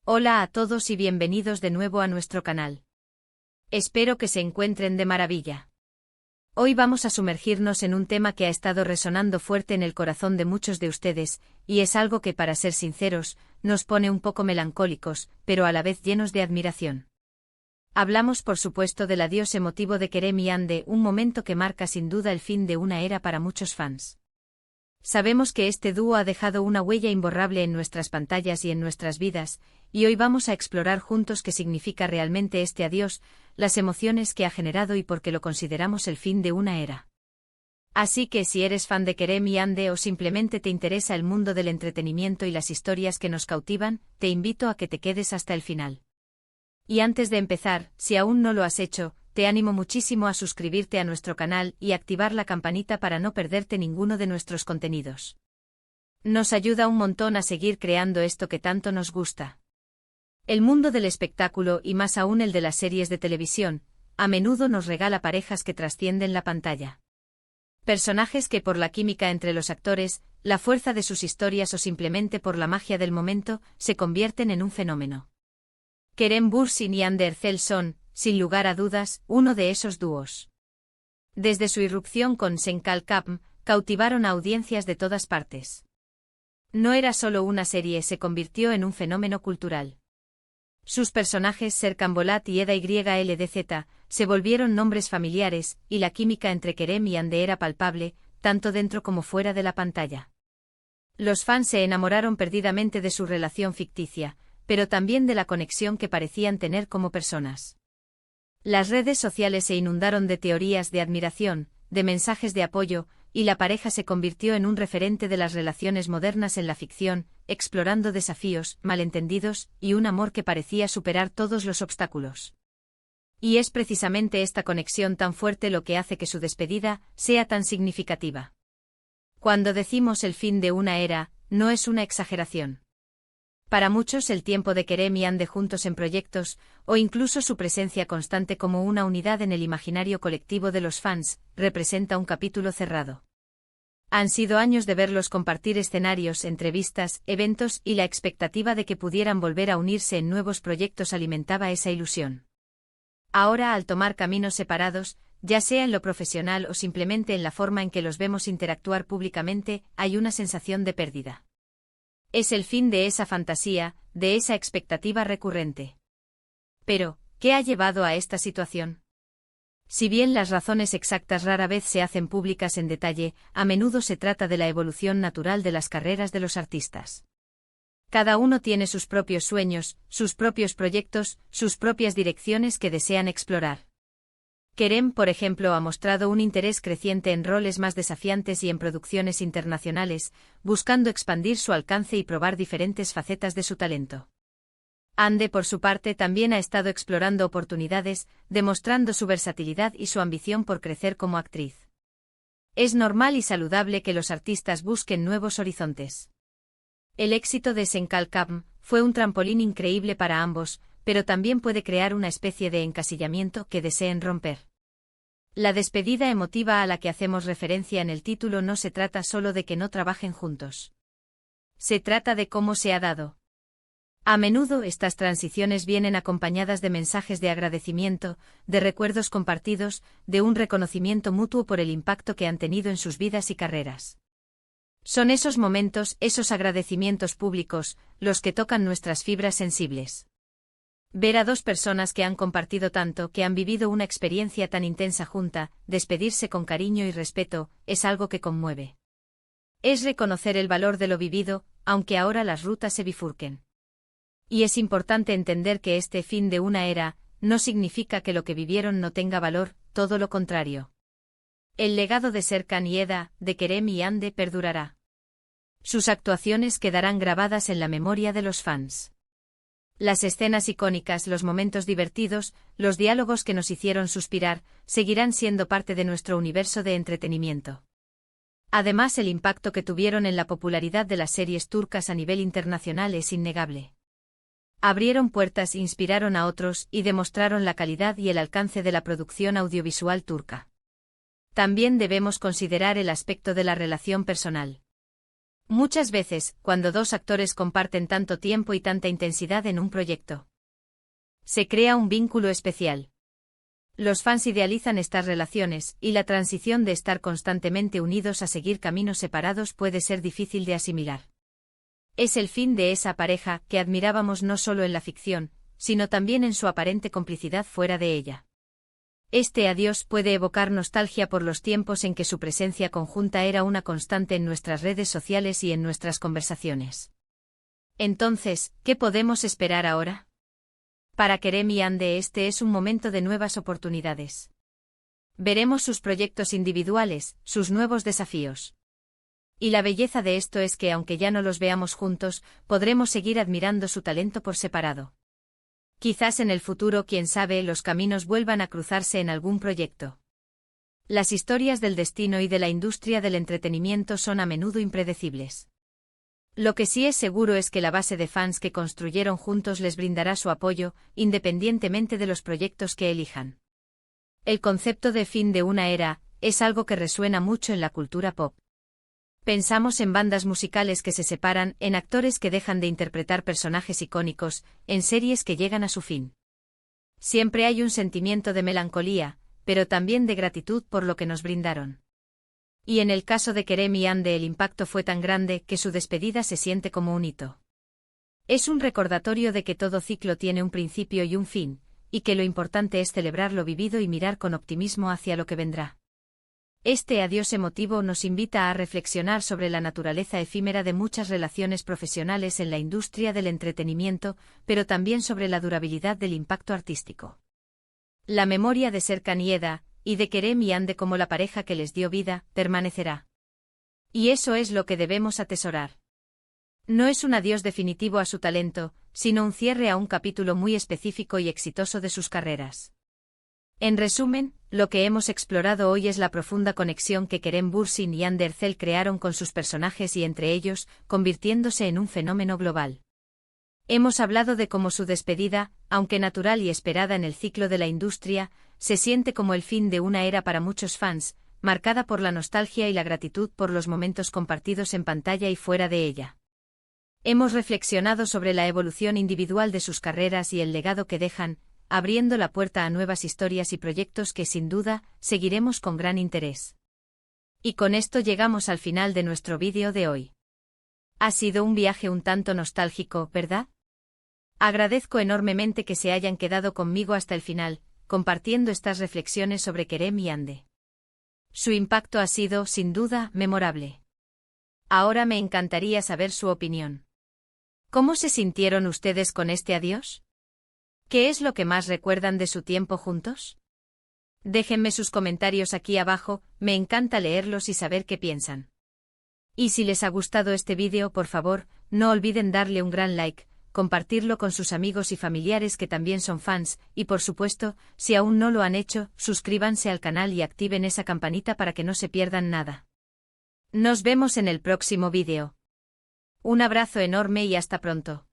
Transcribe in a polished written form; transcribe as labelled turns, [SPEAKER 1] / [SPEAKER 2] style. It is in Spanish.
[SPEAKER 1] Hola a todos y bienvenidos de nuevo a nuestro canal. Espero que se encuentren de maravilla. Hoy vamos a sumergirnos en un tema que ha estado resonando fuerte en el corazón de muchos de ustedes, y es algo que, para ser sinceros, nos pone un poco melancólicos, pero a la vez llenos de admiración. Hablamos por supuesto del adiós emotivo de Kerem y Ande, un momento que marca sin duda el fin de una era para muchos fans. Sabemos que este dúo ha dejado una huella imborrable en nuestras pantallas y en nuestras vidas, y hoy vamos a explorar juntos qué significa realmente este adiós, las emociones que ha generado y por qué lo consideramos el fin de una era. Así que si eres fan de Kerem y Ande o simplemente te interesa el mundo del entretenimiento y las historias que nos cautivan, te invito a que te quedes hasta el final. Y antes de empezar, si aún no lo has hecho, te animo muchísimo a suscribirte a nuestro canal y activar la campanita para no perderte ninguno de nuestros contenidos. Nos ayuda un montón a seguir creando esto que tanto nos gusta. El mundo del espectáculo y más aún el de las series de televisión, a menudo nos regala parejas que trascienden la pantalla. Personajes que por la química entre los actores, la fuerza de sus historias o simplemente por la magia del momento, se convierten en un fenómeno. Kerem Bürsin y Hande Erçel son, sin lugar a dudas, uno de esos dúos. Desde su irrupción con Sen Kalkapm, cautivaron a audiencias de todas partes. No era solo una serie, se convirtió en un fenómeno cultural. Sus personajes Serkan Bolat y Eda YLDZ se volvieron nombres familiares, y la química entre Kerem y Hande era palpable, tanto dentro como fuera de la pantalla. Los fans se enamoraron perdidamente de su relación ficticia, pero también de la conexión que parecían tener como personas. Las redes sociales se inundaron de teorías de admiración, de mensajes de apoyo, y la pareja se convirtió en un referente de las relaciones modernas en la ficción, explorando desafíos, malentendidos, y un amor que parecía superar todos los obstáculos. Y es precisamente esta conexión tan fuerte lo que hace que su despedida sea tan significativa. Cuando decimos el fin de una era, no es una exageración. Para muchos el tiempo de Kerem y Hande juntos en proyectos, o incluso su presencia constante como una unidad en el imaginario colectivo de los fans, representa un capítulo cerrado. Han sido años de verlos compartir escenarios, entrevistas, eventos y la expectativa de que pudieran volver a unirse en nuevos proyectos alimentaba esa ilusión. Ahora, al tomar caminos separados, ya sea en lo profesional o simplemente en la forma en que los vemos interactuar públicamente, hay una sensación de pérdida. Es el fin de esa fantasía, de esa expectativa recurrente. Pero, ¿qué ha llevado a esta situación? Si bien las razones exactas rara vez se hacen públicas en detalle, a menudo se trata de la evolución natural de las carreras de los artistas. Cada uno tiene sus propios sueños, sus propios proyectos, sus propias direcciones que desean explorar. Kerem, por ejemplo, ha mostrado un interés creciente en roles más desafiantes y en producciones internacionales, buscando expandir su alcance y probar diferentes facetas de su talento. Hande, por su parte, también ha estado explorando oportunidades, demostrando su versatilidad y su ambición por crecer como actriz. Es normal y saludable que los artistas busquen nuevos horizontes. El éxito de Sen Kalkapm fue un trampolín increíble para ambos, pero también puede crear una especie de encasillamiento que deseen romper. La despedida emotiva a la que hacemos referencia en el título no se trata solo de que no trabajen juntos. Se trata de cómo se ha dado. A menudo estas transiciones vienen acompañadas de mensajes de agradecimiento, de recuerdos compartidos, de un reconocimiento mutuo por el impacto que han tenido en sus vidas y carreras. Son esos momentos, esos agradecimientos públicos, los que tocan nuestras fibras sensibles. Ver a dos personas que han compartido tanto, que han vivido una experiencia tan intensa junta, despedirse con cariño y respeto, es algo que conmueve. Es reconocer el valor de lo vivido, aunque ahora las rutas se bifurquen. Y es importante entender que este fin de una era, no significa que lo que vivieron no tenga valor, todo lo contrario. El legado de Serkan y Eda, de Kerem y Hande perdurará. Sus actuaciones quedarán grabadas en la memoria de los fans. Las escenas icónicas, los momentos divertidos, los diálogos que nos hicieron suspirar, seguirán siendo parte de nuestro universo de entretenimiento. Además, el impacto que tuvieron en la popularidad de las series turcas a nivel internacional es innegable. Abrieron puertas, inspiraron a otros y demostraron la calidad y el alcance de la producción audiovisual turca. También debemos considerar el aspecto de la relación personal. Muchas veces, cuando dos actores comparten tanto tiempo y tanta intensidad en un proyecto, se crea un vínculo especial. Los fans idealizan estas relaciones, y la transición de estar constantemente unidos a seguir caminos separados puede ser difícil de asimilar. Es el fin de esa pareja que admirábamos no solo en la ficción, sino también en su aparente complicidad fuera de ella. Este adiós puede evocar nostalgia por los tiempos en que su presencia conjunta era una constante en nuestras redes sociales y en nuestras conversaciones. Entonces, ¿qué podemos esperar ahora? Para Kerem y Ande este es un momento de nuevas oportunidades. Veremos sus proyectos individuales, sus nuevos desafíos. Y la belleza de esto es que aunque ya no los veamos juntos, podremos seguir admirando su talento por separado. Quizás en el futuro, quién sabe, los caminos vuelvan a cruzarse en algún proyecto. Las historias del destino y de la industria del entretenimiento son a menudo impredecibles. Lo que sí es seguro es que la base de fans que construyeron juntos les brindará su apoyo, independientemente de los proyectos que elijan. El concepto de fin de una era es algo que resuena mucho en la cultura pop. Pensamos en bandas musicales que se separan, en actores que dejan de interpretar personajes icónicos, en series que llegan a su fin. Siempre hay un sentimiento de melancolía, pero también de gratitud por lo que nos brindaron. Y en el caso de Kerem y Ande el impacto fue tan grande que su despedida se siente como un hito. Es un recordatorio de que todo ciclo tiene un principio y un fin, y que lo importante es celebrar lo vivido y mirar con optimismo hacia lo que vendrá. Este adiós emotivo nos invita a reflexionar sobre la naturaleza efímera de muchas relaciones profesionales en la industria del entretenimiento, pero también sobre la durabilidad del impacto artístico. La memoria de Serkan y Eda, y de Kerem y Ande como la pareja que les dio vida, permanecerá. Y eso es lo que debemos atesorar. No es un adiós definitivo a su talento, sino un cierre a un capítulo muy específico y exitoso de sus carreras. En resumen, lo que hemos explorado hoy es la profunda conexión que Kerem Bürsin y Hande Erçel crearon con sus personajes y entre ellos, convirtiéndose en un fenómeno global. Hemos hablado de cómo su despedida, aunque natural y esperada en el ciclo de la industria, se siente como el fin de una era para muchos fans, marcada por la nostalgia y la gratitud por los momentos compartidos en pantalla y fuera de ella. Hemos reflexionado sobre la evolución individual de sus carreras y el legado que dejan, abriendo la puerta a nuevas historias y proyectos que sin duda seguiremos con gran interés. Y con esto llegamos al final de nuestro vídeo de hoy. Ha sido un viaje un tanto nostálgico, ¿verdad? Agradezco enormemente que se hayan quedado conmigo hasta el final, compartiendo estas reflexiones sobre Kerem y Ande. Su impacto ha sido, sin duda, memorable. Ahora me encantaría saber su opinión. ¿Cómo se sintieron ustedes con este adiós? ¿Qué es lo que más recuerdan de su tiempo juntos? Déjenme sus comentarios aquí abajo, me encanta leerlos y saber qué piensan. Y si les ha gustado este vídeo, por favor, no olviden darle un gran like, compartirlo con sus amigos y familiares que también son fans, y por supuesto, si aún no lo han hecho, suscríbanse al canal y activen esa campanita para que no se pierdan nada. Nos vemos en el próximo vídeo. Un abrazo enorme y hasta pronto.